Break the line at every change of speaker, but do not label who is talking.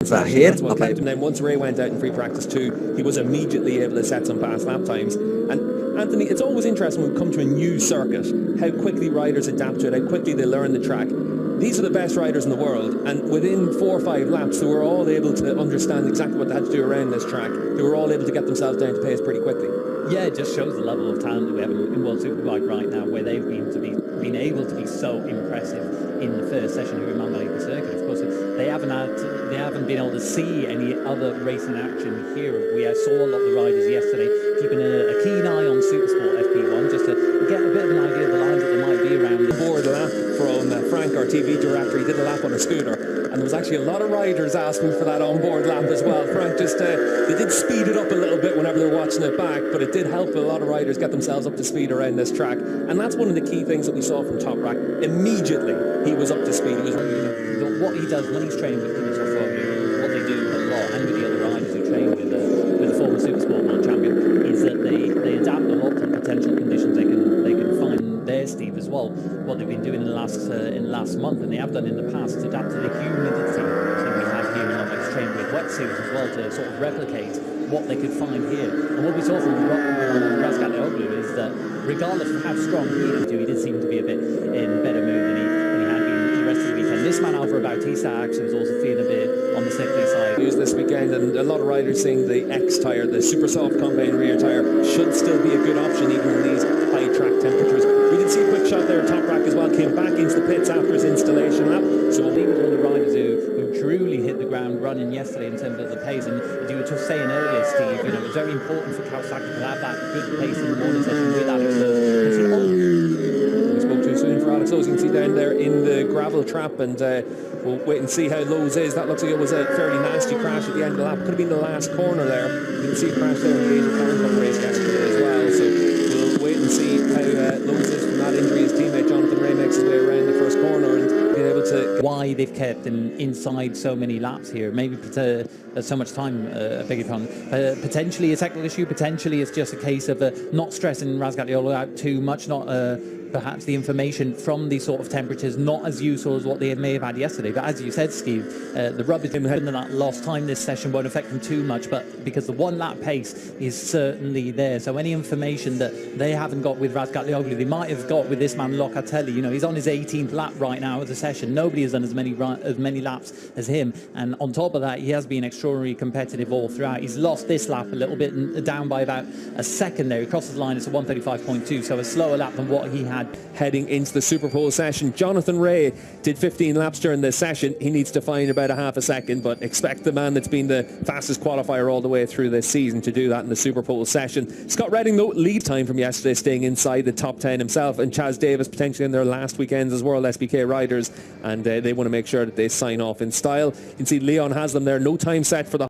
Zahir,
okay. And then once Ray went out in free practice 2, he was immediately able to set some fast lap times. And Anthony, it's always interesting when we come to a new circuit, how quickly riders adapt to it, how quickly they learn the track. These are the best riders in the world, and within 4 or 5 laps, they were all able to understand exactly what they had to do around this track. They were all able to get themselves down to pace pretty quickly.
Yeah, it just shows the level of talent that we have in World Superbike right now, where they've been able to be so impressive in the first session here in Mandalika Circuit. Of course, they haven't been able to see any other racing action here. We saw a lot of the riders yesterday keeping a keen eye on Supersport FP1 just to get a bit of an idea of the lines that they might be around.
The board lap from Frank, our TV director, he did a lap on a scooter. And there was actually a lot of riders asking for that on-board lap as well. Frank just, they did speed it up a little bit whenever they were watching it back, but it did help a lot of riders get themselves up to speed around this track. And that's one of the key things that we saw from Top Rack. Immediately, he was up to speed.
What he does when he's training with what they do a lot, and with the other riders who train with the former Supersport World Champion, is that they adapt a lot to the potential conditions they can find there, Steve, as well. What they've been doing in the last month, and they have done in the past, is adapt to the humidity that we have here in Olympics, training with wetsuits as well to sort of replicate what they could find here. And what we saw from Wsbk Mandalika is that regardless of how strong he did seem to be a bit in better mood than he had been the rest of the weekend. This man Alvaro Bautista actually was also feeling a bit on the sickly side.
Used this weekend, and a lot of riders saying the X tyre, the super soft compound rear tyre, should still be a good option even in these high track temperatures. We did see a quick shot there at Top Rack as well, came back into the pits after his installation lap.
So he was one of the riders who truly hit the ground running yesterday in terms of the pace. And as you were just saying earlier, Steve, you know, it's very important for Kawasaki to have that good pace in the morning session with Alex
We spoke too soon for Alex Lowe's. You can see down there in the gravel trap, and we'll wait and see how Lowe's is. That looks like it was a fairly nasty crash at the end of the lap. Could have been the last corner there. You can see a crash there in the Asian Crown Cup race yesterday as well. So we'll wait and see how Lowe's is from that injury. His teammate Jonathan Ray makes his way around the first corner and being able to...
Why they've kept him inside so many laps here. Maybe so much time, beg your pardon. Potentially a technical issue. Potentially it's just a case of not stressing Wsbk out too much, not... perhaps the information from these sort of temperatures not as useful as what they may have had yesterday. But as you said, Steve, the rubbish in that lost time this session won't affect them too much, but because the one lap pace is certainly there. So any information that they haven't got with Wsbk, they might have got with this man Locatelli. You know, he's on his 18th lap right now of the session. Nobody has done as many laps as him, and on top of that, he has been extraordinarily competitive all throughout. He's lost this lap a little bit, down by about a second there. He crosses the line, it's a 1:35.2, so a slower lap than what he had
heading into the Super Pole session. Jonathan Ray did 15 laps during this session. He needs to find about a half a second, but expect the man that's been the fastest qualifier all the way through this season to do that in the Super Pole session. Scott Redding, though, lead time from yesterday, staying inside the top 10 himself, and Chaz Davis potentially in their last weekends as World SBK riders, and they want to make sure that they sign off in style. You can see Leon has them there, no time set for the